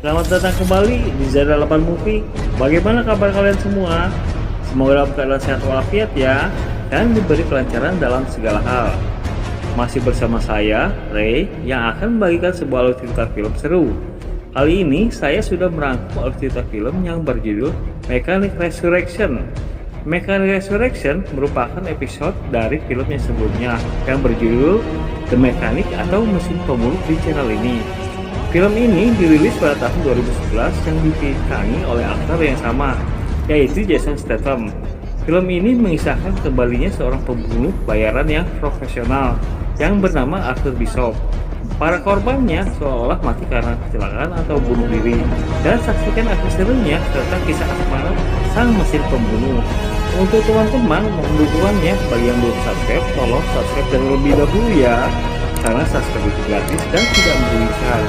Selamat datang kembali di Zara 8 Movie. Bagaimana kabar kalian semua? Semoga dalam keadaan sehat walafiat ya, dan diberi kelancaran dalam segala hal. Masih bersama saya, Ray, yang akan membagikan sebuah alur cerita film seru. Kali ini saya sudah merangkum alur cerita film yang berjudul Mechanic Resurrection. Mechanic Resurrection merupakan episode dari film yang sebelumnya yang berjudul The Mechanic atau Mesin Pembunuh di channel ini. Film ini dirilis pada tahun 2011 yang dibintangi oleh aktor yang sama, yaitu Jason Statham. Film ini mengisahkan kembalinya seorang pembunuh bayaran yang profesional yang bernama Arthur Bishop. Para korbannya seolah mati karena kecelakaan atau bunuh diri, dan saksikan aksi serunya serta kisah asmara sang mesin pembunuh. Untuk teman-teman mendukungnya, bagi yang belum subscribe, tolong subscribe terlebih dahulu ya, karena subscribe itu gratis dan tidak merugikan,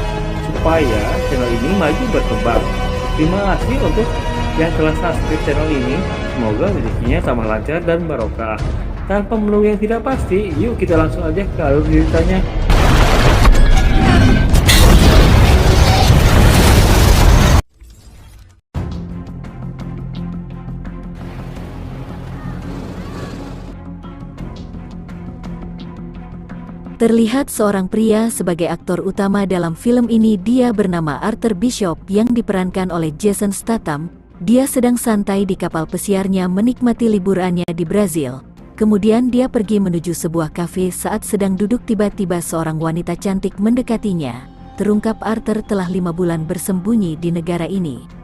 supaya channel ini maju berkembang. Terima kasih untuk yang telah subscribe channel ini. Semoga rezekinya tambah lancar dan barokah. Tanpa menunggu yang tidak pasti, yuk kita langsung aja ke alur ceritanya. Terlihat seorang pria sebagai aktor utama dalam film ini. Dia bernama Arthur Bishop yang diperankan oleh Jason Statham. Dia sedang santai di kapal pesiarnya menikmati liburannya di Brazil. Kemudian dia pergi menuju sebuah kafe. Saat sedang duduk, tiba-tiba seorang wanita cantik mendekatinya. Terungkap Arthur telah 5 bulan bersembunyi di negara ini.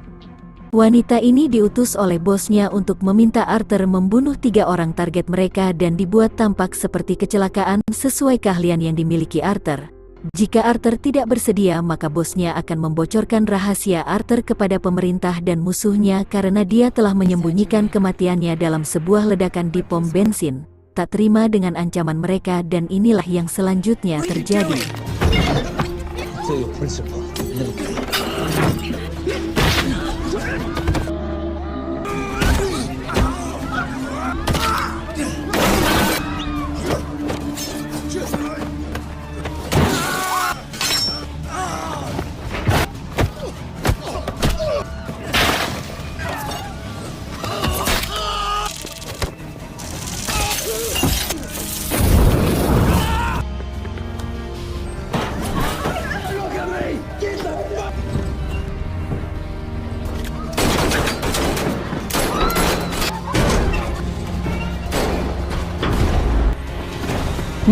Wanita ini diutus oleh bosnya untuk meminta Arthur membunuh 3 orang target mereka dan dibuat tampak seperti kecelakaan sesuai keahlian yang dimiliki Arthur. Jika Arthur tidak bersedia, maka bosnya akan membocorkan rahasia Arthur kepada pemerintah dan musuhnya karena dia telah menyembunyikan kematiannya dalam sebuah ledakan di pom bensin. Tak terima dengan ancaman mereka, dan inilah yang selanjutnya terjadi.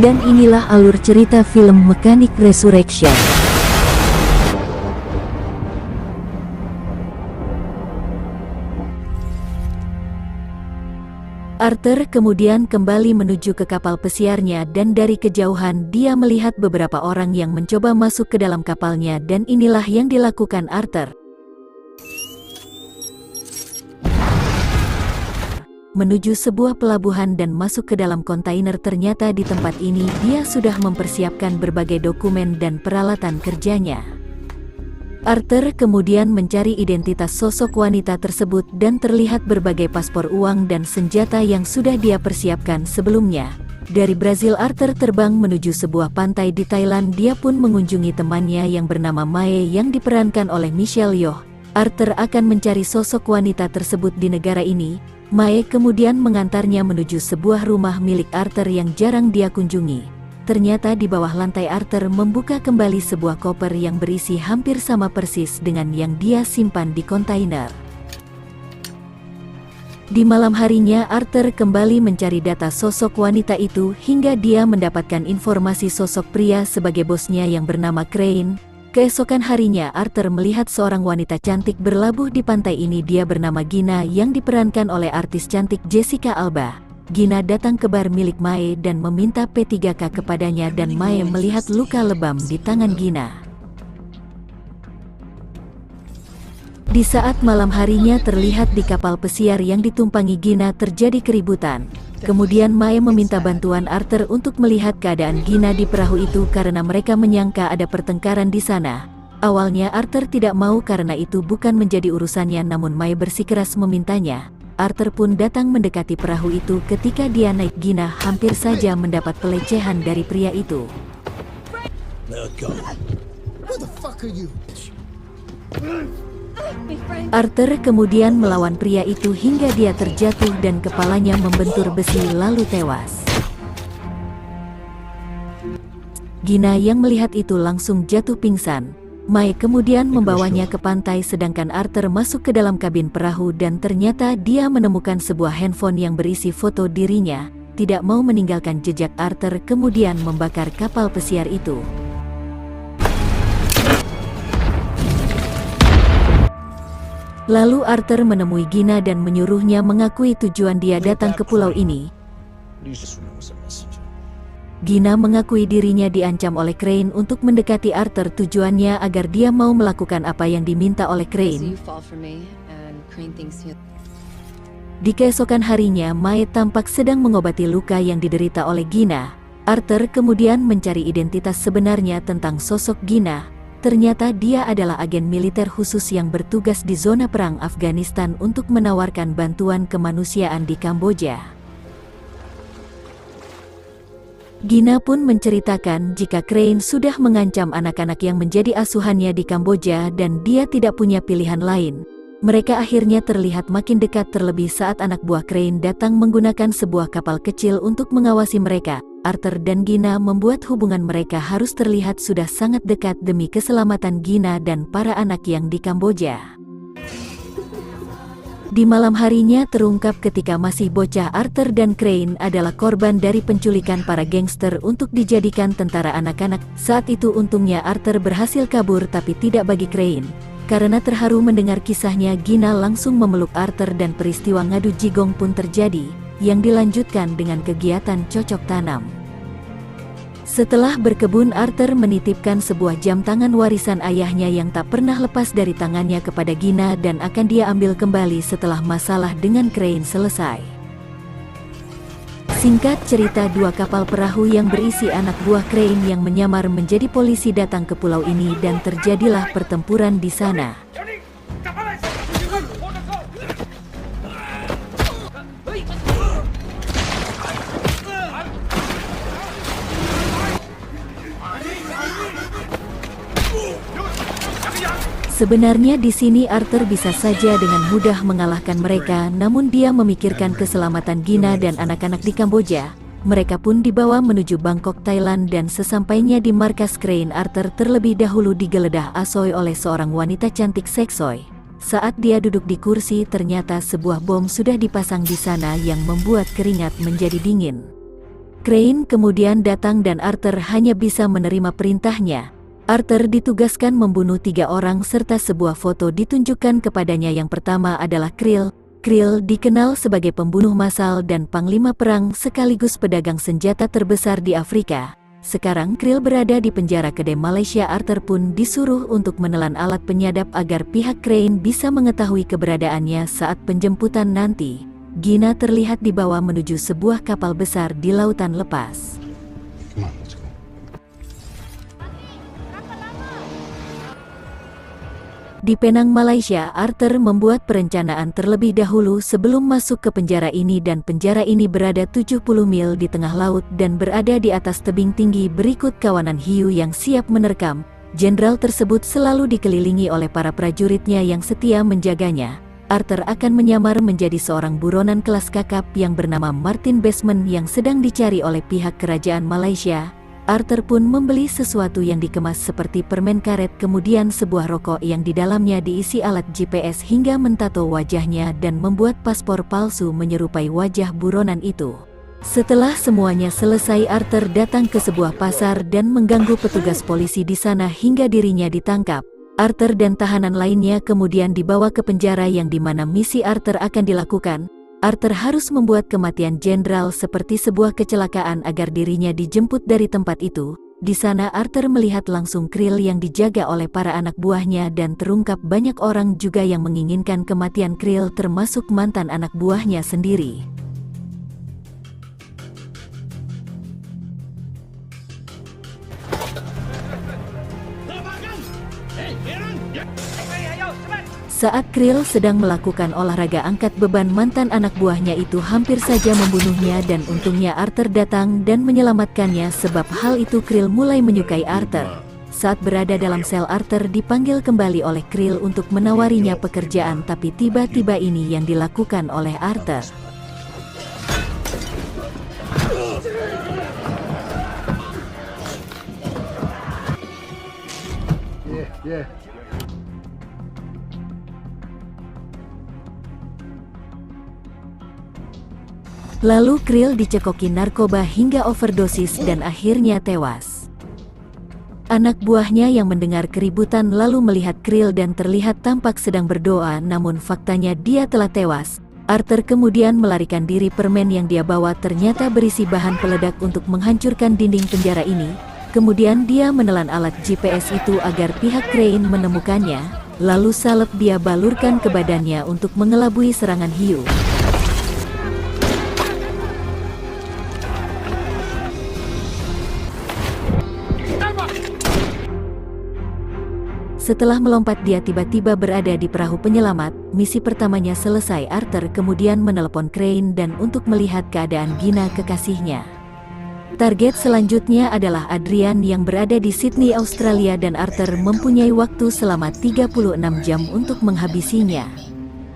Dan inilah alur cerita film Mechanic Resurrection. Arthur kemudian kembali menuju ke kapal pesiarnya, dan dari kejauhan dia melihat beberapa orang yang mencoba masuk ke dalam kapalnya, dan inilah yang dilakukan Arthur. Menuju sebuah pelabuhan dan masuk ke dalam kontainer. Ternyata di tempat ini dia sudah mempersiapkan berbagai dokumen dan peralatan kerjanya. Arthur kemudian mencari identitas sosok wanita tersebut dan terlihat berbagai paspor, uang, dan senjata yang sudah dia persiapkan sebelumnya. Dari Brazil, Arthur terbang menuju sebuah pantai di Thailand. Dia pun mengunjungi temannya yang bernama Mae yang diperankan oleh Michelle Yeoh. Arthur akan mencari sosok wanita tersebut di negara ini. Mae kemudian mengantarnya menuju sebuah rumah milik Arthur yang jarang dia kunjungi. Ternyata di bawah lantai Arthur membuka kembali sebuah koper yang berisi hampir sama persis dengan yang dia simpan di kontainer. Di malam harinya Arthur kembali mencari data sosok wanita itu hingga dia mendapatkan informasi sosok pria sebagai bosnya yang bernama Crane. Keesokan harinya Arthur melihat seorang wanita cantik berlabuh di pantai ini. Dia bernama Gina yang diperankan oleh artis cantik Jessica Alba. Gina datang ke bar milik Mae dan meminta P3K kepadanya, dan Mae melihat luka lebam di tangan Gina. Di saat malam harinya terlihat di kapal pesiar yang ditumpangi Gina terjadi keributan. Kemudian Mae meminta bantuan Arthur untuk melihat keadaan Gina di perahu itu karena mereka menyangka ada pertengkaran di sana. Awalnya Arthur tidak mau karena itu bukan menjadi urusannya, namun Mae bersikeras memintanya. Arthur pun datang mendekati perahu itu. Ketika dia naik, Gina hampir saja mendapat pelecehan dari pria itu. Arthur kemudian melawan pria itu hingga dia terjatuh dan kepalanya membentur besi lalu tewas. Gina yang melihat itu langsung jatuh pingsan. Mai kemudian membawanya ke pantai sedangkan Arthur masuk ke dalam kabin perahu dan ternyata dia menemukan sebuah handphone yang berisi foto dirinya. Tidak mau meninggalkan jejak, Arthur kemudian membakar kapal pesiar itu. Lalu Arthur menemui Gina dan menyuruhnya mengakui tujuan dia datang ke pulau ini. Gina mengakui dirinya diancam oleh Crane untuk mendekati Arthur, tujuannya agar dia mau melakukan apa yang diminta oleh Crane. Di keesokan harinya, Mai tampak sedang mengobati luka yang diderita olai Gina. Arthur kemudian mencari identitas sebenarnya tentang sosok Gina. Ternyata dia adalah agen militer khusus yang bertugas di zona perang Afghanistan untuk menawarkan bantuan kemanusiaan di Kamboja. Gina pun menceritakan jika Crane sudah mengancam anak-anak yang menjadi asuhannya di Kamboja dan dia tidak punya pilihan lain. Mereka akhirnya terlihat makin dekat, terlebih saat anak buah Crane datang menggunakan sebuah kapal kecil untuk mengawasi mereka. Arthur dan Gina membuat hubungan mereka harus terlihat sudah sangat dekat demi keselamatan Gina dan para anak yang di Kamboja. Di malam harinya terungkap ketika masih bocah, Arthur dan Crane adalah korban dari penculikan para gangster untuk dijadikan tentara anak-anak. Saat itu untungnya Arthur berhasil kabur, tapi tidak bagi Crane. Karena terharu mendengar kisahnya, Gina langsung memeluk Arthur dan peristiwa ngadu jigong pun terjadi, yang dilanjutkan dengan kegiatan cocok tanam. Setelah berkebun, Arthur menitipkan sebuah jam tangan warisan ayahnya yang tak pernah lepas dari tangannya kepada Gina dan akan dia ambil kembali setelah masalah dengan Crane selesai. Singkat cerita, dua kapal perahu yang berisi anak buah Crane yang menyamar menjadi polisi datang ke pulau ini dan terjadilah pertempuran di sana. Sebenarnya di sini Arthur bisa saja dengan mudah mengalahkan mereka, namun dia memikirkan keselamatan Gina dan anak-anak di Kamboja. Mereka pun dibawa menuju Bangkok, Thailand, dan sesampainya di markas Crane, Arthur terlebih dahulu digeledah asoy oleh seorang wanita cantik seksoi. Saat dia duduk di kursi, ternyata sebuah bom sudah dipasang di sana yang membuat keringat menjadi dingin. Crane kemudian datang dan Arthur hanya bisa menerima perintahnya. Arthur ditugaskan membunuh 3 orang serta sebuah foto ditunjukkan kepadanya. Yang pertama adalah Krill. Krill dikenal sebagai pembunuh massal dan panglima perang sekaligus pedagang senjata terbesar di Afrika. Sekarang Krill berada di penjara kedai Malaysia. Arthur pun disuruh untuk menelan alat penyadap agar pihak Crane bisa mengetahui keberadaannya saat penjemputan nanti. Gina terlihat dibawa menuju sebuah kapal besar di lautan lepas. Di Penang, Malaysia, Arthur membuat perencanaan terlebih dahulu sebelum masuk ke penjara ini, dan penjara ini berada 70 mil di tengah laut dan berada di atas tebing tinggi berikut kawanan hiu yang siap menerkam. Jenderal tersebut selalu dikelilingi oleh para prajuritnya yang setia menjaganya. Arthur akan menyamar menjadi seorang buronan kelas kakap yang bernama Martin Basement yang sedang dicari oleh pihak kerajaan Malaysia. Arthur pun membeli sesuatu yang dikemas seperti permen karet, kemudian sebuah rokok yang di dalamnya diisi alat GPS hingga mentato wajahnya dan membuat paspor palsu menyerupai wajah buronan itu. Setelah semuanya selesai, Arthur datang ke sebuah pasar dan mengganggu petugas polisi di sana hingga dirinya ditangkap. Arthur dan tahanan lainnya kemudian dibawa ke penjara yang dimana misi Arthur akan dilakukan. Arthur harus membuat kematian jenderal seperti sebuah kecelakaan agar dirinya dijemput dari tempat itu. Di sana Arthur melihat langsung Krill yang dijaga oleh para anak buahnya dan terungkap banyak orang juga yang menginginkan kematian Krill, termasuk mantan anak buahnya sendiri. Saat Krill sedang melakukan olahraga angkat beban, mantan anak buahnya itu hampir saja membunuhnya dan untungnya Arthur datang dan menyelamatkannya. Sebab hal itu Krill mulai menyukai Arthur. Saat berada dalam sel, Arthur dipanggil kembali oleh Krill untuk menawarinya pekerjaan, tapi tiba-tiba ini yang dilakukan oleh Arthur. Lalu Krill dicekoki narkoba hingga overdosis dan akhirnya tewas. Anak buahnya yang mendengar keributan lalu melihat Krill dan terlihat tampak sedang berdoa, namun faktanya dia telah tewas. Arthur kemudian melarikan diri. Permen yang dia bawa ternyata berisi bahan peledak untuk menghancurkan dinding penjara ini. Kemudian dia menelan alat GPS itu agar pihak Crane menemukannya, lalu salep dia balurkan ke badannya untuk mengelabui serangan hiu. Setelah melompat, dia tiba-tiba berada di perahu penyelamat. Misi pertamanya selesai. Arthur kemudian menelepon Crane dan untuk melihat keadaan Gina, kekasihnya. Target selanjutnya adalah Adrian yang berada di Sydney, Australia, dan Arthur mempunyai waktu selama 36 jam untuk menghabisinya.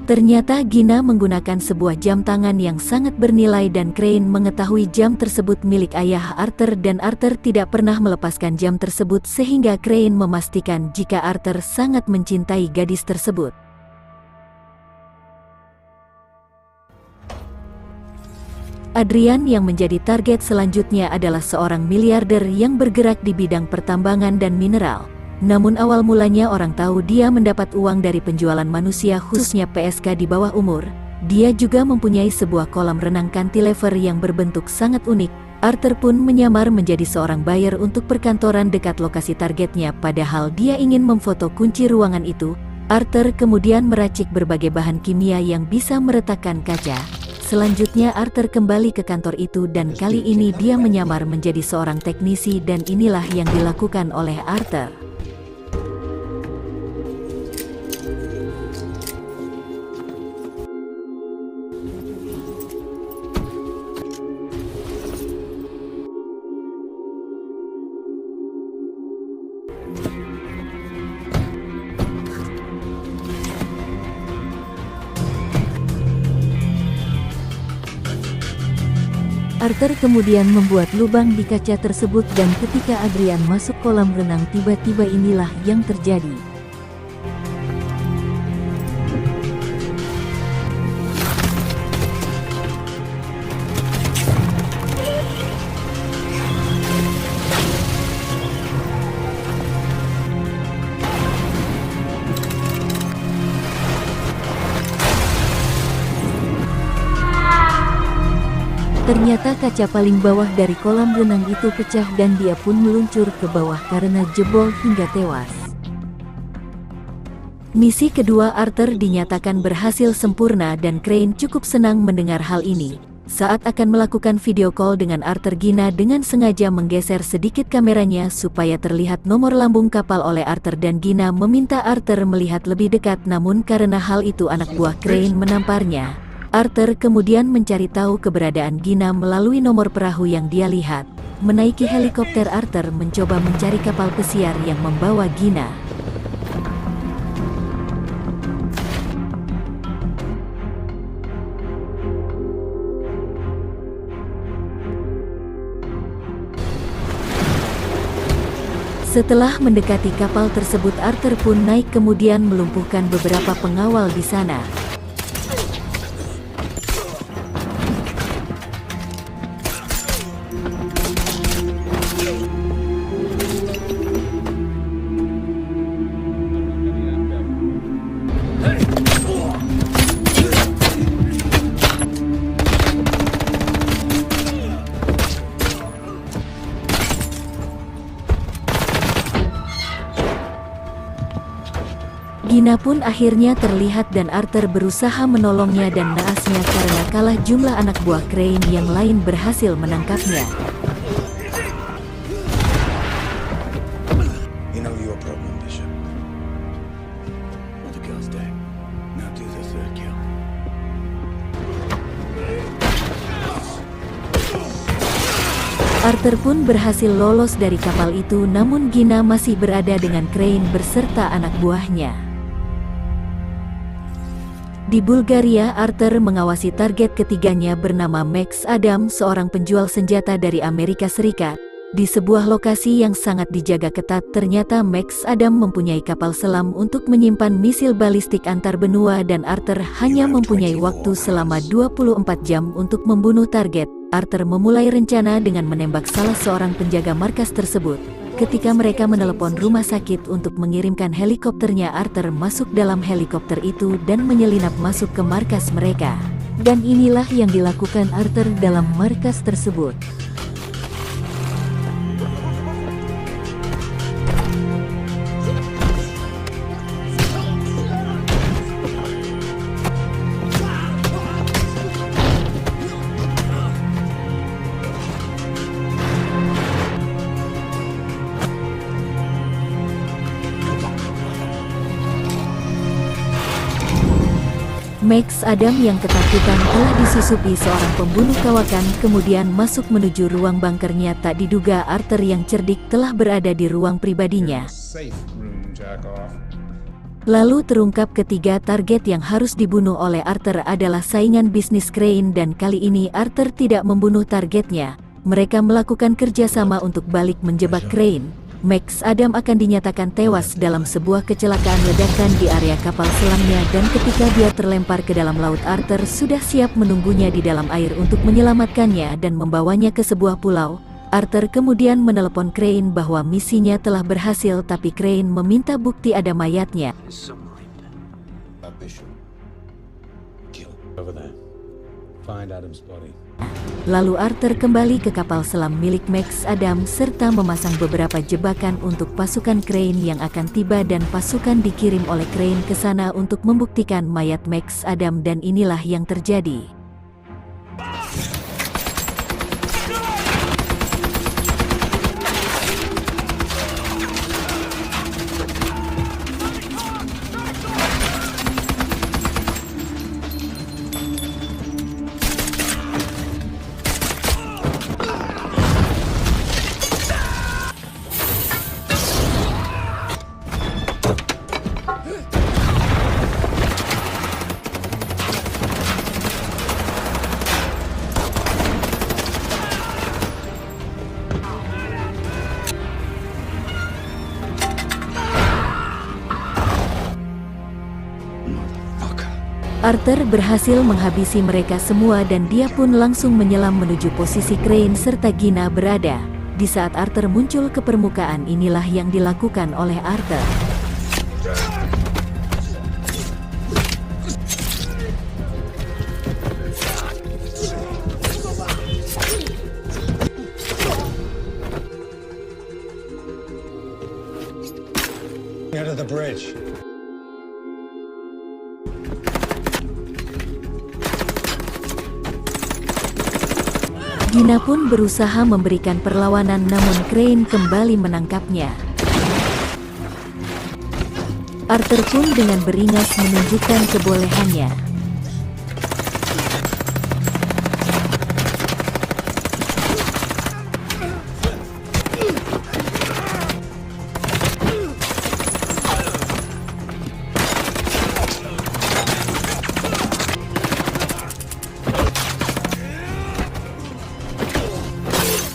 Ternyata Gina menggunakan sebuah jam tangan yang sangat bernilai dan Crane mengetahui jam tersebut milik ayah Arthur dan Arthur tidak pernah melepaskan jam tersebut, sehingga Crane memastikan jika Arthur sangat mencintai gadis tersebut. Adrian yang menjadi target selanjutnya adalah seorang miliarder yang bergerak di bidang pertambangan dan mineral. Namun awal mulanya orang tahu dia mendapat uang dari penjualan manusia, khususnya PSK di bawah umur. Dia juga mempunyai sebuah kolam renang cantilever yang berbentuk sangat unik. Arthur pun menyamar menjadi seorang buyer untuk perkantoran dekat lokasi targetnya, padahal dia ingin memfoto kunci ruangan itu. Arthur kemudian meracik berbagai bahan kimia yang bisa meretakkan kaca. Selanjutnya Arthur kembali ke kantor itu dan kali ini dia menyamar menjadi seorang teknisi dan inilah yang dilakukan oleh Arthur. Arthur kemudian membuat lubang di kaca tersebut dan ketika Adrian masuk kolam renang, tiba-tiba inilah yang terjadi. Ternyata kaca paling bawah dari kolam renang itu pecah dan dia pun meluncur ke bawah karena jebol hingga tewas. Misi kedua Arthur dinyatakan berhasil sempurna dan Crane cukup senang mendengar hal ini. Saat akan melakukan video call dengan Arthur, Gina dengan sengaja menggeser sedikit kameranya supaya terlihat nomor lambung kapal oleh Arthur dan Gina meminta Arthur melihat lebih dekat, namun karena hal itu anak buah Crane menamparnya. Arthur kemudian mencari tahu keberadaan Gina melalui nomor perahu yang dia lihat. Menaiki helikopter, Arthur mencoba mencari kapal pesiar yang membawa Gina. Setelah mendekati kapal tersebut, Arthur pun naik kemudian melumpuhkan beberapa pengawal di sana. Gina pun akhirnya terlihat dan Arthur berusaha menolongnya dan naasnya karena kalah jumlah anak buah Crane yang lain berhasil menangkapnya. Arthur pun berhasil lolos dari kapal itu, namun Gina masih berada dengan Crane beserta anak buahnya. Di Bulgaria, Arthur mengawasi target ketiganya bernama Max Adam, seorang penjual senjata dari Amerika Serikat. Di sebuah lokasi yang sangat dijaga ketat, ternyata Max Adam mempunyai kapal selam untuk menyimpan misil balistik antar benua dan Arthur hanya mempunyai waktu selama 24 jam untuk membunuh target. Arthur memulai rencana dengan menembak salah seorang penjaga markas tersebut. Ketika mereka menelepon rumah sakit untuk mengirimkan helikopternya, Arthur masuk dalam helikopter itu dan menyelinap masuk ke markas mereka. Dan inilah yang dilakukan Arthur dalam markas tersebut. Max Adam yang ketakutan telah disusupi seorang pembunuh kawakan, kemudian masuk menuju ruang bunkernya. Tak diduga Arthur yang cerdik telah berada di ruang pribadinya. Lalu terungkap ketiga target yang harus dibunuh oleh Arthur adalah saingan bisnis Crane, dan kali ini Arthur tidak membunuh targetnya. Mereka melakukan kerjasama untuk balik menjebak Crane. Max Adam akan dinyatakan tewas dalam sebuah kecelakaan ledakan di area kapal selamnya, dan ketika dia terlempar ke dalam laut, Arthur sudah siap menunggunya di dalam air untuk menyelamatkannya dan membawanya ke sebuah pulau. Arthur kemudian menelepon Crane bahwa misinya telah berhasil, tapi Crane meminta bukti ada mayatnya. Lalu Arthur kembali ke kapal selam milik Max Adam serta memasang beberapa jebakan untuk pasukan Crane yang akan tiba, dan pasukan dikirim oleh Crane ke sana untuk membuktikan mayat Max Adam, dan inilah yang terjadi. Arthur berhasil menghabisi mereka semua dan dia pun langsung menyelam menuju posisi Crane serta Gina berada. Di saat Arthur muncul ke permukaan, inilah yang dilakukan oleh Arthur. Out of the bridge. Gina pun berusaha memberikan perlawanan, namun Crane kembali menangkapnya. Arthur pun dengan beringas menunjukkan kebolehannya.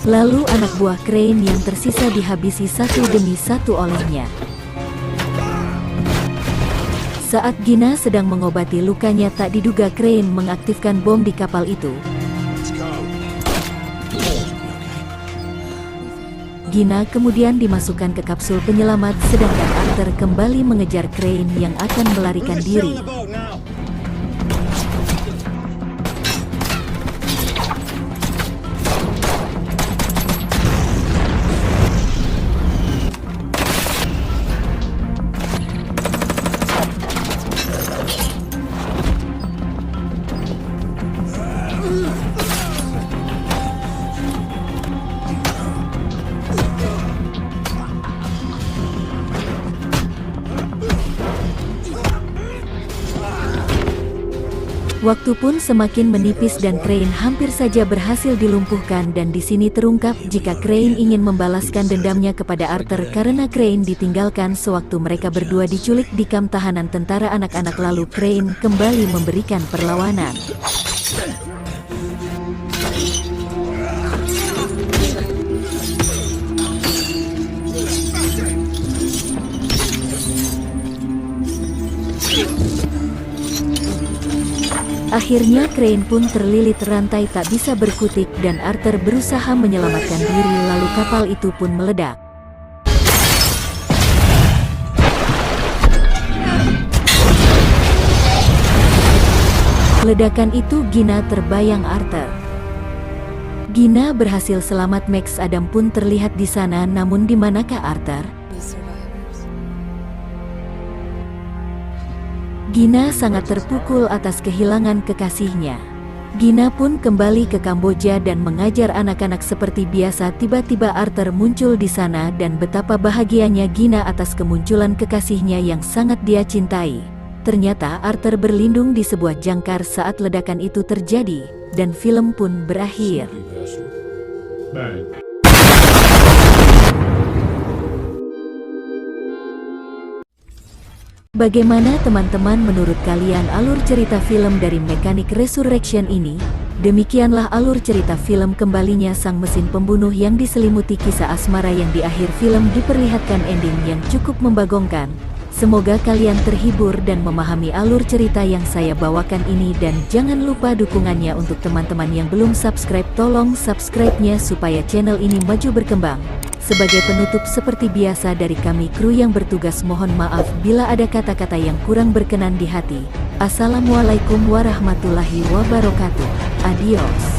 Lalu anak buah Crane yang tersisa dihabisi satu demi satu olehnya. Saat Gina sedang mengobati lukanya, tak diduga Crane mengaktifkan bom di kapal itu. Gina kemudian dimasukkan ke kapsul penyelamat, sedangkan Arthur kembali mengejar Crane yang akan melarikan diri. Waktu pun semakin menipis dan Crane hampir saja berhasil dilumpuhkan, dan di sini terungkap jika Crane ingin membalaskan dendamnya kepada Arthur karena Crane ditinggalkan sewaktu mereka berdua diculik di kamp tahanan tentara anak-anak, lalu Crane kembali memberikan perlawanan. Akhirnya Crane pun terlilit rantai tak bisa berkutik dan Arthur berusaha menyelamatkan diri, lalu kapal itu pun meledak. Ledakan itu Gina terbayang Arthur. Gina berhasil selamat, Max Adam pun terlihat di sana, namun di manakah Arthur? Gina sangat terpukul atas kehilangan kekasihnya. Gina pun kembali ke Kamboja dan mengajar anak-anak seperti biasa. Tiba-tiba Arthur muncul di sana dan betapa bahagianya Gina atas kemunculan kekasihnya yang sangat dia cintai. Ternyata Arthur berlindung di sebuah jangkar saat ledakan itu terjadi, dan film pun berakhir. Bagaimana teman-teman menurut kalian alur cerita film dari Mechanic Resurrection ini? Demikianlah alur cerita film kembalinya sang mesin pembunuh yang diselimuti kisah asmara yang di akhir film diperlihatkan ending yang cukup membagongkan. Semoga kalian terhibur dan memahami alur cerita yang saya bawakan ini, dan jangan lupa dukungannya untuk teman-teman yang belum subscribe, tolong subscribe-nya supaya channel ini maju berkembang. Sebagai penutup seperti biasa dari kami kru yang bertugas, mohon maaf bila ada kata-kata yang kurang berkenan di hati. Assalamualaikum warahmatullahi wabarakatuh. Adios.